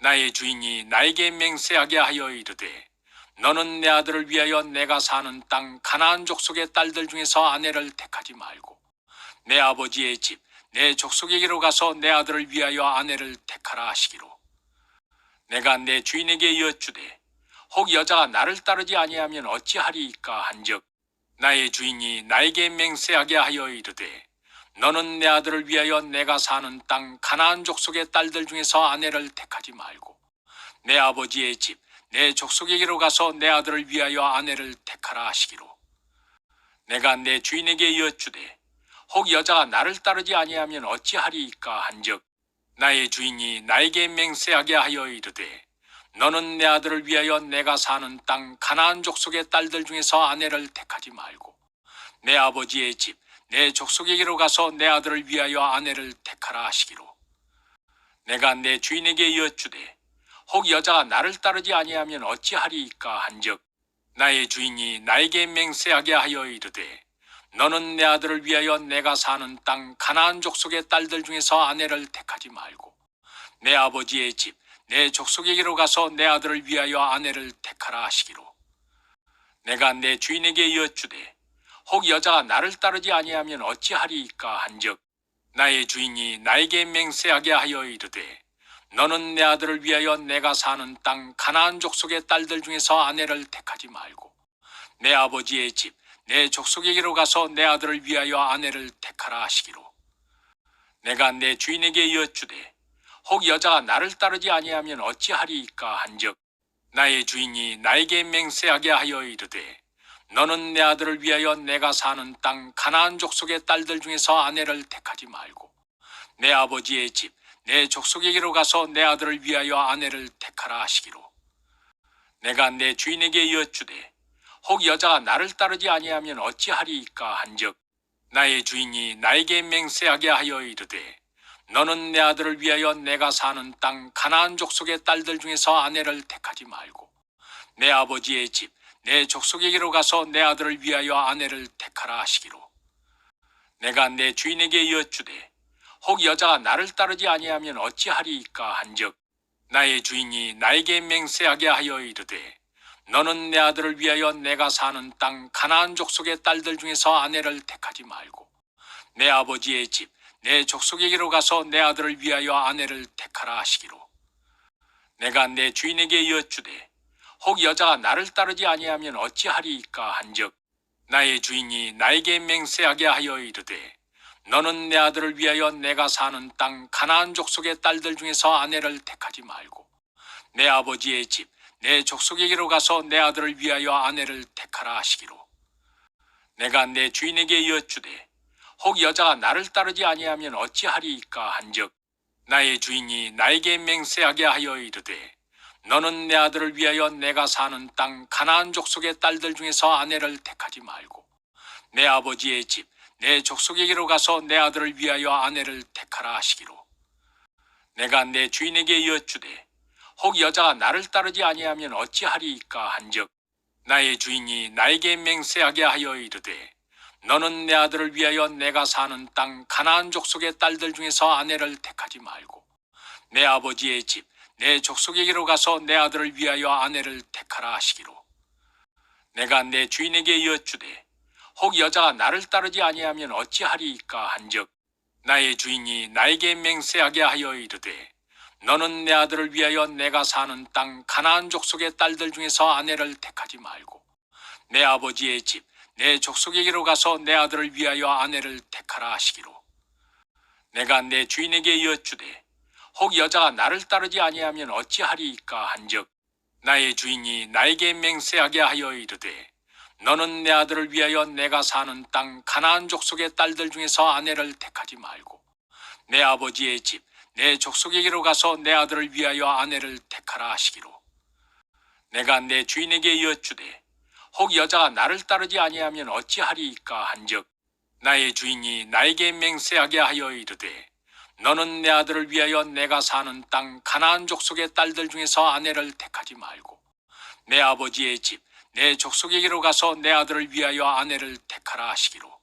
나의 주인이 나에게 맹세하게 하여 이르되 너는 내 아들을 위하여 내가 사는 땅 가나안 족속의 딸들 중에서 아내를 택하지 말고 내 아버지의 집 내 족속에게로 가서 내 아들을 위하여 아내를 택하라 하시기로 내가 내 주인에게 여쭈되 혹 여자가 나를 따르지 아니하면 어찌하리이까 한즉 나의 주인이 나에게 맹세하게 하여 이르되 너는 내 아들을 위하여 내가 사는 땅 가나안 족속의 딸들 중에서 아내를 택하지 말고 내 아버지의 집 내 족속에게로 가서 내 아들을 위하여 아내를 택하라 하시기로 내가 내 주인에게 여쭈되 혹 여자가 나를 따르지 아니하면 어찌하리이까 한즉 나의 주인이 나에게 맹세하게 하여 이르되 너는 내 아들을 위하여 내가 사는 땅 가나안 족속의 딸들 중에서 아내를 택하지 말고 내 아버지의 집 내 족속에게로 가서 내 아들을 위하여 아내를 택하라 하시기로 내가 내 주인에게 여쭈되 혹 여자가 나를 따르지 아니하면 어찌하리이까 한즉 나의 주인이 나에게 맹세하게 하여 이르되 너는 내 아들을 위하여 내가 사는 땅 가나안 족속의 딸들 중에서 아내를 택하지 말고 내 아버지의 집 내 족속에게로 가서 내 아들을 위하여 아내를 택하라 하시기로 내가 내 주인에게 여쭈되 혹 여자가 나를 따르지 아니하면 어찌하리이까 한즉 나의 주인이 나에게 맹세하게 하여 이르되 너는 내 아들을 위하여 내가 사는 땅 가나안 족속의 딸들 중에서 아내를 택하지 말고 내 아버지의 집 내 족속에게로 가서 내 아들을 위하여 아내를 택하라 하시기로 내가 내 주인에게 여쭈되 혹 여자가 나를 따르지 아니하면 어찌하리이까 한즉 나의 주인이 나에게 맹세하게 하여 이르되 너는 내 아들을 위하여 내가 사는 땅 가나안 족속의 딸들 중에서 아내를 택하지 말고 내 아버지의 집 내 족속에게로 가서 내 아들을 위하여 아내를 택하라 하시기로 내가 내 주인에게 여쭈되 혹 여자가 나를 따르지 아니하면 어찌하리이까 한즉 나의 주인이 나에게 맹세하게 하여 이르되 너는 내 아들을 위하여 내가 사는 땅 가나안 족속의 딸들 중에서 아내를 택하지 말고 내 아버지의 집 내 족속에게로 가서 내 아들을 위하여 아내를 택하라 하시기로 내가 내 주인에게 여쭈되 혹 여자가 나를 따르지 아니하면 어찌하리이까 한즉 나의 주인이 나에게 맹세하게 하여 이르되 너는 내 아들을 위하여 내가 사는 땅 가나안 족속의 딸들 중에서 아내를 택하지 말고 내 아버지의 집 내 족속에게로 가서 내 아들을 위하여 아내를 택하라 하시기로 내가 내 주인에게 여쭈되 혹 여자가 나를 따르지 아니하면 어찌하리이까 한즉 나의 주인이 나에게 맹세하게 하여 이르되 너는 내 아들을 위하여 내가 사는 땅 가나안 족속의 딸들 중에서 아내를 택하지 말고 내 아버지의 집 내 족속에게로 가서 내 아들을 위하여 아내를 택하라 하시기로 내가 내 주인에게 여쭈되 혹 여자가 나를 따르지 아니하면 어찌하리이까 한즉 나의 주인이 나에게 맹세하게 하여 이르되 너는 내 아들을 위하여 내가 사는 땅 가나안 족속의 딸들 중에서 아내를 택하지 말고 내 아버지의 집 내 족속에게로 가서 내 아들을 위하여 아내를 택하라 하시기로 내가 내 주인에게 여쭈되 혹 여자가 나를 따르지 아니하면 어찌하리이까 한즉 나의 주인이 나에게 맹세하게 하여 이르되 너는 내 아들을 위하여 내가 사는 땅 가나안 족속의 딸들 중에서 아내를 택하지 말고 내 아버지의 집 내 족속에게로 가서 내 아들을 위하여 아내를 택하라 하시기로 내가 내 주인에게 여쭈되 혹 여자가 나를 따르지 아니하면 어찌하리이까 한즉 나의 주인이 나에게 맹세하게 하여 이르되 너는 내 아들을 위하여 내가 사는 땅 가나안 족속의 딸들 중에서 아내를 택하지 말고 내 아버지의 집 내 족속에게로 가서 내 아들을 위하여 아내를 택하라 하시기로 내가 내 주인에게 여쭈되 혹 여자가 나를 따르지 아니하면 어찌하리이까 한즉 나의 주인이 나에게 맹세하게 하여 이르되 너는 내 아들을 위하여 내가 사는 땅 가나안 족속의 딸들 중에서 아내를 택하지 말고 내 아버지의 집 내 족속에게로 가서 내 아들을 위하여 아내를 택하라 하시기로 내가 내 주인에게 여쭈되 혹 여자가 나를 따르지 아니하면 어찌하리이까 한즉 나의 주인이 나에게 맹세하게 하여 이르되 너는 내 아들을 위하여 내가 사는 땅 가나안 족속의 딸들 중에서 아내를 택하지 말고 내 아버지의 집 내 족속에게로 가서 내 아들을 위하여 아내를 택하라 하시기로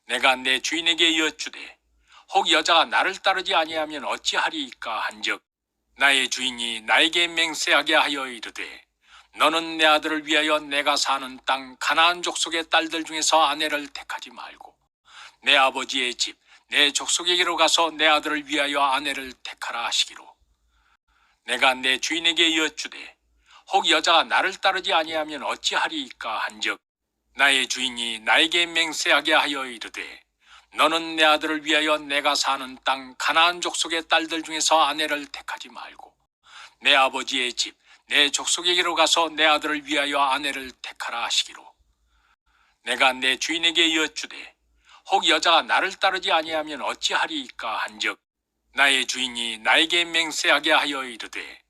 내가 내 주인에게 여쭈되 혹 여자가 나를 따르지 아니하면 어찌하리이까 한즉 나의 주인이 나에게 맹세하게 하여 이르되 너는 내 아들을 위하여 내가 사는 땅 가나안 족속의 딸들 중에서 아내를 택하지 말고 내 아버지의 집 내 족속에게로 가서 내 아들을 위하여 아내를 택하라 하시기로 내가 내 주인에게 여쭈되 혹 여자가 나를 따르지 아니하면 어찌하리이까 한즉 나의 주인이 나에게 맹세하게 하여 이르되 너는 내 아들을 위하여 내가 사는 땅 가나안 족속의 딸들 중에서 아내를 택하지 말고 내 아버지의 집 내 족속에게로 가서 내 아들을 위하여 아내를 택하라 하시기로 내가 내 주인에게 여쭈되 혹 여자가 나를 따르지 아니하면 어찌하리이까 한즉 나의 주인이 나에게 맹세하게 하여 이르되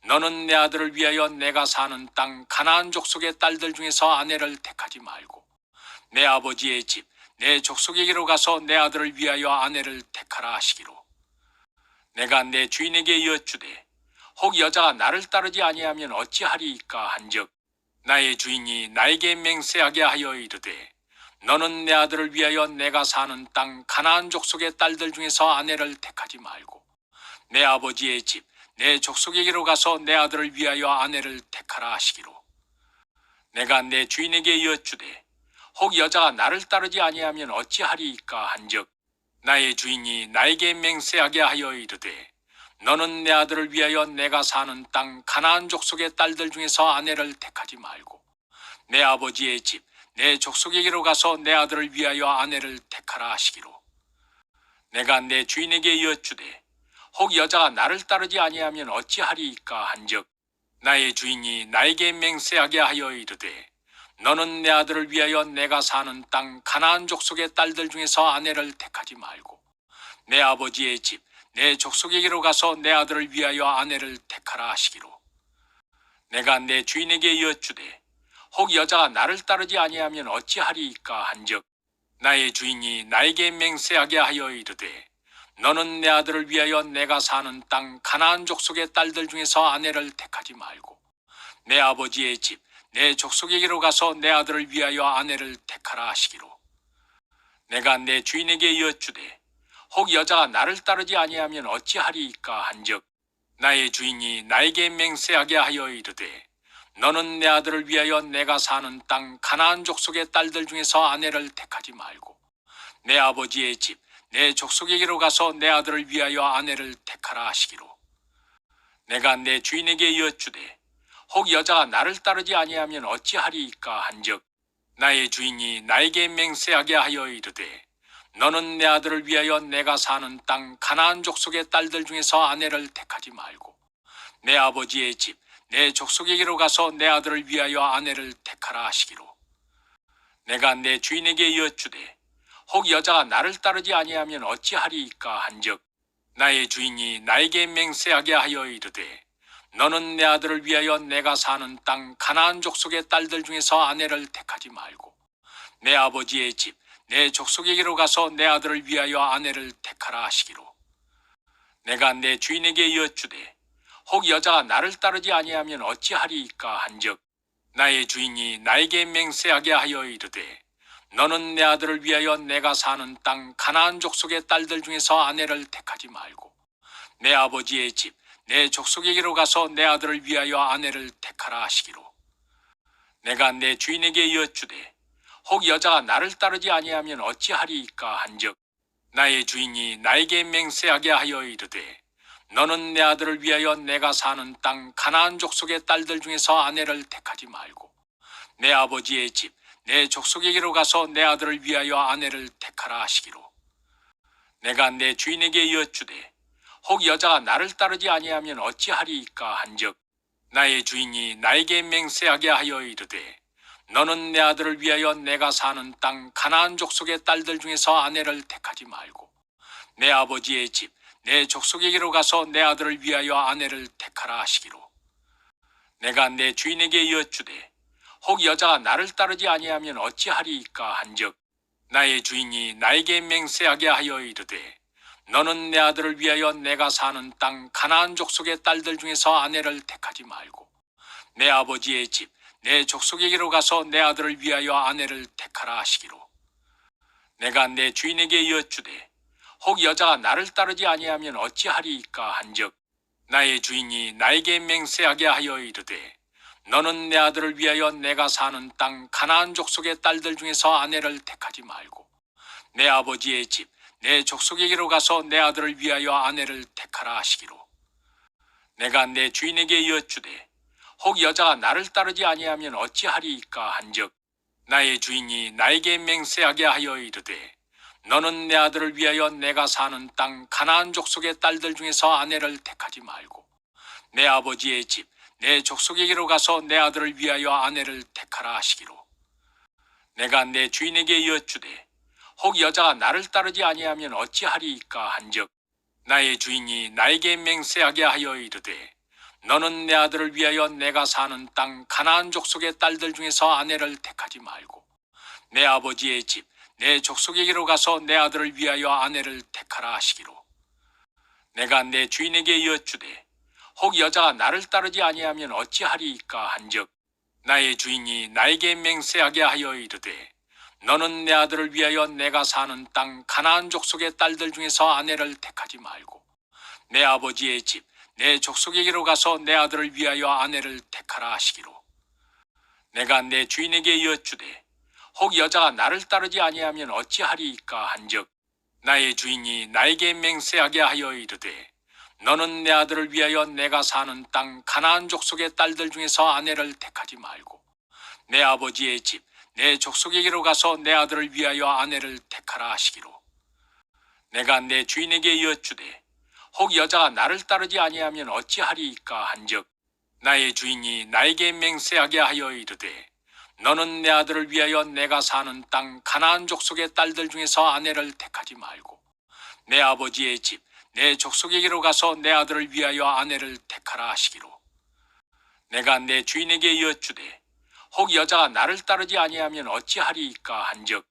너는 내 아들을 위하여 내가 사는 땅 가나안 족속의 딸들 중에서 아내를 택하지 말고 내 아버지의 집 내 족속에게로 가서 내 아들을 위하여 아내를 택하라 하시기로 내가 내 주인에게 여쭈되 혹 여자가 나를 따르지 아니하면 어찌하리이까 한즉 나의 주인이 나에게 맹세하게 하여 이르되 너는 내 아들을 위하여 내가 사는 땅 가나안 족속의 딸들 중에서 아내를 택하지 말고 내 아버지의 집 내 족속에게로 가서 내 아들을 위하여 아내를 택하라 하시기로 내가 내 주인에게 여쭈되 혹 여자가 나를 따르지 아니하면 어찌하리이까 한즉 나의 주인이 나에게 맹세하게 하여 이르되 너는 내 아들을 위하여 내가 사는 땅 가나안 족속의 딸들 중에서 아내를 택하지 말고 내 아버지의 집 내 족속에게로 가서 내 아들을 위하여 아내를 택하라 하시기로 내가 내 주인에게 여쭈되 혹 여자가 나를 따르지 아니하면 어찌하리이까 한즉 나의 주인이 나에게 맹세하게 하여 이르되 너는 내 아들을 위하여 내가 사는 땅 가나안 족속의 딸들 중에서 아내를 택하지 말고 내 아버지의 집 내 족속에게로 가서 내 아들을 위하여 아내를 택하라 하시기로 내가 내 주인에게 여쭈되 혹 여자가 나를 따르지 아니하면 어찌하리이까 한즉 나의 주인이 나에게 맹세하게 하여 이르되 너는 내 아들을 위하여 내가 사는 땅 가나안 족속의 딸들 중에서 아내를 택하지 말고 내 아버지의 집 내 족속에게로 가서 내 아들을 위하여 아내를 택하라 하시기로 내가 내 주인에게 여쭈되 혹 여자가 나를 따르지 아니하면 어찌하리이까 한즉 나의 주인이 나에게 맹세하게 하여 이르되 너는 내 아들을 위하여 내가 사는 땅 가나안 족속의 딸들 중에서 아내를 택하지 말고 내 아버지의 집 내 족속에게로 가서 내 아들을 위하여 아내를 택하라 하시기로 내가 내 주인에게 여쭈되 혹 여자가 나를 따르지 아니하면 어찌하리이까 한즉 나의 주인이 나에게 맹세하게 하여 이르되 너는 내 아들을 위하여 내가 사는 땅 가나안 족속의 딸들 중에서 아내를 택하지 말고 내 아버지의 집 내 족속에게로 가서 내 아들을 위하여 아내를 택하라 하시기로 내가 내 주인에게 여쭈되 혹 여자가 나를 따르지 아니하면 어찌하리이까 한즉 나의 주인이 나에게 맹세하게 하여 이르되 너는 내 아들을 위하여 내가 사는 땅 가나안 족속의 딸들 중에서 아내를 택하지 말고 내 아버지의 집 내 족속에게로 가서 내 아들을 위하여 아내를 택하라 하시기로 내가 내 주인에게 여쭈되 혹 여자가 나를 따르지 아니하면 어찌하리이까 한즉 나의 주인이 나에게 맹세하게 하여 이르되 너는 내 아들을 위하여 내가 사는 땅 가나안 족속의 딸들 중에서 아내를 택하지 말고 내 아버지의 집 내 족속에게로 가서 내 아들을 위하여 아내를 택하라 하시기로 내가 내 주인에게 여쭈되 혹 여자가 나를 따르지 아니하면 어찌하리이까 한즉 나의 주인이 나에게 맹세하게 하여 이르되 너는 내 아들을 위하여 내가 사는 땅 가나안 족속의 딸들 중에서 아내를 택하지 말고 내 아버지의 집 내 족속에게로 가서 내 아들을 위하여 아내를 택하라 하시기로 내가 내 주인에게 여쭈되 혹 여자가 나를 따르지 아니하면 어찌하리이까 한즉 나의 주인이 나에게 맹세하게 하여 이르되 너는 내 아들을 위하여 내가 사는 땅 가나안 족속의 딸들 중에서 아내를 택하지 말고 내 아버지의 집 내 족속에게로 가서 내 아들을 위하여 아내를 택하라 하시기로 내가 내 주인에게 여쭈되 혹 여자가 나를 따르지 아니하면 어찌하리이까 한즉 나의 주인이 나에게 맹세하게 하여 이르되 너는 내 아들을 위하여 내가 사는 땅 가나안 족속의 딸들 중에서 아내를 택하지 말고 내 아버지의 집 내 족속에게로 가서 내 아들을 위하여 아내를 택하라 하시기로 내가 내 주인에게 여쭈되 혹 여자가 나를 따르지 아니하면 어찌하리이까 한즉 나의 주인이 나에게 맹세하게 하여 이르되 너는 내 아들을 위하여 내가 사는 땅 가나안 족속의 딸들 중에서 아내를 택하지 말고 내 아버지의 집 내 족속에게로 가서 내 아들을 위하여 아내를 택하라 하시기로 내가 내 주인에게 여쭈되 혹 여자가 나를 따르지 아니하면 어찌하리이까 한즉 나의 주인이 나에게 맹세하게 하여 이르되 너는 내 아들을 위하여 내가 사는 땅 가나안 족속의 딸들 중에서 아내를 택하지 말고 내 아버지의 집 내 족속에게로 가서 내 아들을 위하여 아내를 택하라 하시기로 내가 내 주인에게 여쭈되 혹 여자가 나를 따르지 아니하면 어찌하리이까 한즉 나의 주인이 나에게 맹세하게 하여 이르되 너는 내 아들을 위하여 내가 사는 땅 가나안 족속의 딸들 중에서 아내를 택하지 말고 내 아버지의 집 내 족속에게로 가서 내 아들을 위하여 아내를 택하라 하시기로 내가 내 주인에게 여쭈되 혹 여자가 나를 따르지 아니하면 어찌하리이까 한즉 나의 주인이 나에게 맹세하게 하여 이르되 너는 내 아들을 위하여 내가 사는 땅 가나안 족속의 딸들 중에서 아내를 택하지 말고 내 아버지의 집 내 족속에게로 가서 내 아들을 위하여 아내를 택하라 하시기로 내가 내 주인에게 여쭈되 혹 여자가 나를 따르지 아니하면 어찌하리이까 한즉 나의 주인이 나에게 맹세하게 하여 이르되 너는 내 아들을 위하여 내가 사는 땅 가나안 족속의 딸들 중에서 아내를 택하지 말고 내 아버지의 집 내 족속에게로 가서 내 아들을 위하여 아내를 택하라 하시기로 내가 내 주인에게 여쭈되 혹 여자가 나를 따르지 아니하면 어찌하리이까 한즉 나의 주인이 나에게 맹세하게 하여 이르되 너는 내 아들을 위하여 내가 사는 땅 가나안 족속의 딸들 중에서 아내를 택하지 말고 내 아버지의 집 내 족속에게로 가서 내 아들을 위하여 아내를 택하라 하시기로 내가 내 주인에게 여쭈되 혹 여자가 나를 따르지 아니하면 어찌하리이까 한즉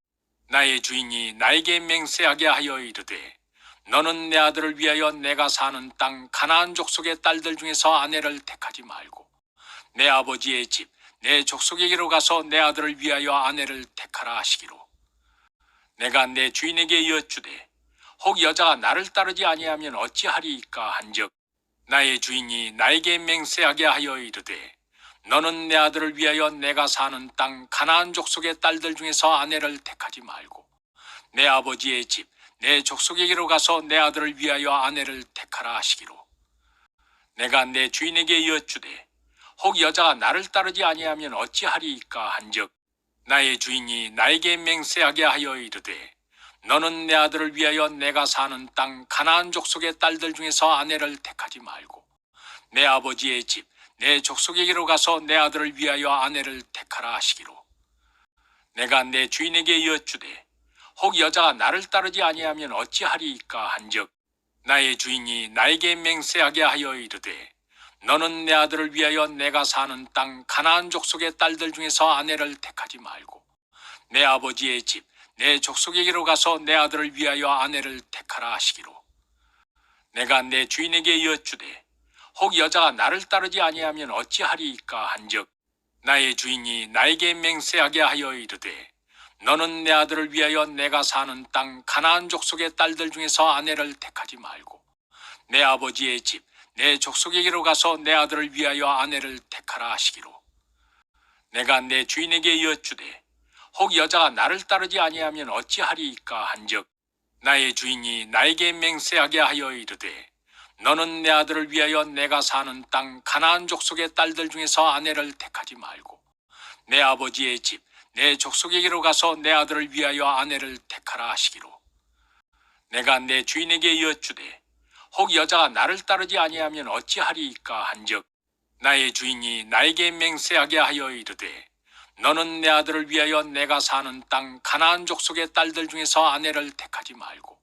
나의 주인이 나에게 맹세하게 하여 이르되 너는 내 아들을 위하여 내가 사는 땅 가나안 족속의 딸들 중에서 아내를 택하지 말고 내 아버지의 집 내 족속에게로 가서 내 아들을 위하여 아내를 택하라 하시기로 내가 내 주인에게 여쭈되 혹 여자가 나를 따르지 아니하면 어찌하리이까 한즉 나의 주인이 나에게 맹세하게 하여 이르되 너는 내 아들을 위하여 내가 사는 땅 가나안 족속의 딸들 중에서 아내를 택하지 말고 내 아버지의 집 내 족속에게로 가서 내 아들을 위하여 아내를 택하라 하시기로 내가 내 주인에게 여쭈되 혹 여자가 나를 따르지 아니하면 어찌하리이까 한즉 나의 주인이 나에게 맹세하게 하여 이르되 너는 내 아들을 위하여 내가 사는 땅 가나안 족속의 딸들 중에서 아내를 택하지 말고 내 아버지의 집 내 족속에게로 가서 내 아들을 위하여 아내를 택하라 하시기로 내가 내 주인에게 여쭈되 혹 여자가 나를 따르지 아니하면 어찌하리이까 한즉 나의 주인이 나에게 맹세하게 하여 이르되 너는 내 아들을 위하여 내가 사는 땅 가나안 족속의 딸들 중에서 아내를 택하지 말고 내 아버지의 집 내 족속에게로 가서 내 아들을 위하여 아내를 택하라 하시기로 내가 내 주인에게 여쭈되 혹 여자가 나를 따르지 아니하면 어찌하리이까 한즉 나의 주인이 나에게 맹세하게 하여 이르되 너는 내 아들을 위하여 내가 사는 땅 가나안 족속의 딸들 중에서 아내를 택하지 말고 내 아버지의 집 내 족속에게로 가서 내 아들을 위하여 아내를 택하라 하시기로 내가 내 주인에게 여쭈되 혹 여자가 나를 따르지 아니하면 어찌하리이까 한즉 나의 주인이 나에게 맹세하게 하여 이르되 너는 내 아들을 위하여 내가 사는 땅 가나안 족속의 딸들 중에서 아내를 택하지 말고 내 아버지의 집 내 족속에게로 가서 내 아들을 위하여 아내를 택하라 하시기로 내가 내 주인에게 여쭈되 혹 여자가 나를 따르지 아니하면 어찌하리이까 한즉 나의 주인이 나에게 맹세하게 하여 이르되 너는 내 아들을 위하여 내가 사는 땅 가나안 족속의 딸들 중에서 아내를 택하지 말고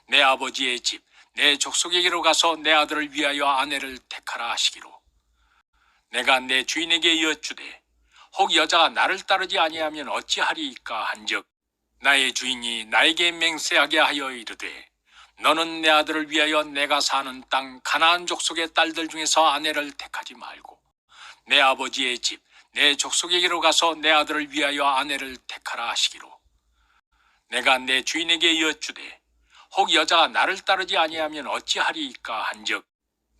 내 아버지의 집 내 족속에게로 가서 내 아들을 위하여 아내를 택하라 하시기로 내가 내 주인에게 여쭈되 혹 여자가 나를 따르지 아니하면 어찌하리이까 한즉 나의 주인이 나에게 맹세하게 하여 이르되 너는 내 아들을 위하여 내가 사는 땅 가나안 족속의 딸들 중에서 아내를 택하지 말고 내 아버지의 집 내 족속에게로 가서 내 아들을 위하여 아내를 택하라 하시기로 내가 내 주인에게 여쭈되 혹 여자가 나를 따르지 아니하면 어찌하리이까 한즉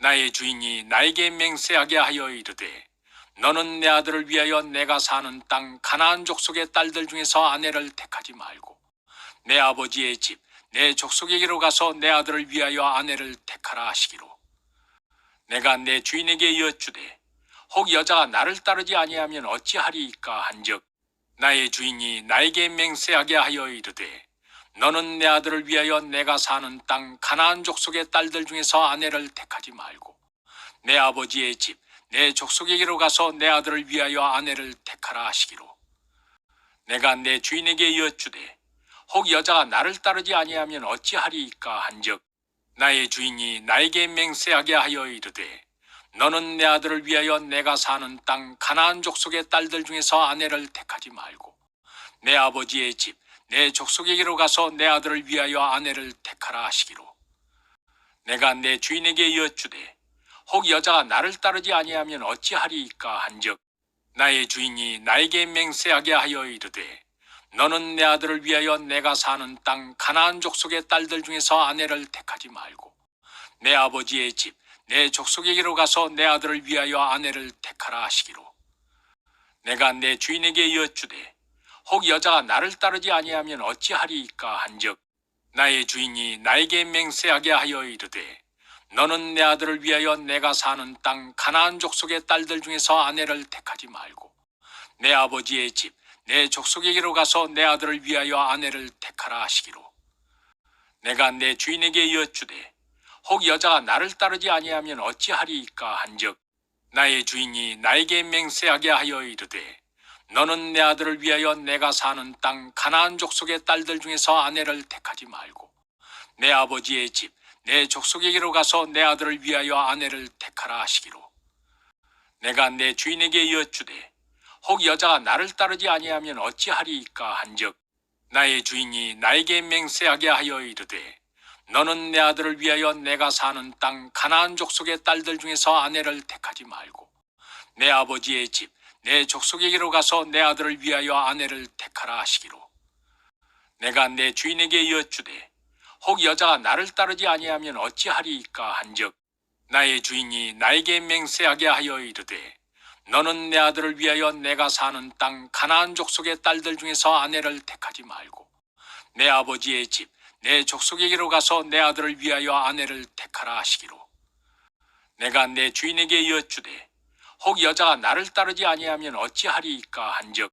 나의 주인이 나에게 맹세하게 하여 이르되 너는 내 아들을 위하여 내가 사는 땅 가나안 족속의 딸들 중에서 아내를 택하지 말고 내 아버지의 집 내 족속에게로 가서 내 아들을 위하여 아내를 택하라 하시기로 내가 내 주인에게 여쭈되 혹 여자가 나를 따르지 아니하면 어찌하리이까 한즉 나의 주인이 나에게 맹세하게 하여 이르되 너는 내 아들을 위하여 내가 사는 땅 가나안 족속의 딸들 중에서 아내를 택하지 말고 내 아버지의 집 내 족속에게로 가서 내 아들을 위하여 아내를 택하라 하시기로 내가 내 주인에게 여쭈되 혹 여자가 나를 따르지 아니하면 어찌하리이까 한즉 나의 주인이 나에게 맹세하게 하여 이르되 너는 내 아들을 위하여 내가 사는 땅 가나안 족속의 딸들 중에서 아내를 택하지 말고 내 아버지의 집 내 족속에게로 가서 내 아들을 위하여 아내를 택하라 하시기로 내가 내 주인에게 여쭈되 혹 여자가 나를 따르지 아니하면 어찌하리이까 한즉 나의 주인이 나에게 맹세하게 하여 이르되 너는 내 아들을 위하여 내가 사는 땅 가나안 족속의 딸들 중에서 아내를 택하지 말고 내 아버지의 집 내 족속에게로 가서 내 아들을 위하여 아내를 택하라 하시기로 내가 내 주인에게 여쭈되 혹 여자가 나를 따르지 아니하면 어찌하리이까 한즉 나의 주인이 나에게 맹세하게 하여 이르되 너는 내 아들을 위하여 내가 사는 땅 가나안 족속의 딸들 중에서 아내를 택하지 말고 내 아버지의 집 내 족속에게로 가서 내 아들을 위하여 아내를 택하라 하시기로 내가 내 주인에게 여쭈되 혹 여자가 나를 따르지 아니하면 어찌하리이까 한즉 나의 주인이 나에게 맹세하게 하여 이르되 너는 내 아들을 위하여 내가 사는 땅 가나안 족속의 딸들 중에서 아내를 택하지 말고 내 아버지의 집 내 족속에게로 가서 내 아들을 위하여 아내를 택하라 하시기로 내가 내 주인에게 여쭈되 혹 여자가 나를 따르지 아니하면 어찌하리이까 한즉 나의 주인이 나에게 맹세하게 하여 이르되 너는 내 아들을 위하여 내가 사는 땅 가나안 족속의 딸들 중에서 아내를 택하지 말고 내 아버지의 집 내 족속에게로 가서 내 아들을 위하여 아내를 택하라 하시기로 내가 내 주인에게 여쭈되 혹 여자가 나를 따르지 아니하면 어찌하리이까 한즉 나의 주인이 나에게 맹세하게 하여 이르되 너는 내 아들을 위하여 내가 사는 땅 가나안 족속의 딸들 중에서 아내를 택하지 말고 내 아버지의 집 내 족속에게로 가서 내 아들을 위하여 아내를 택하라 하시기로 내가 내 주인에게 여쭈되 혹 여자가 나를 따르지 아니하면 어찌하리이까 한즉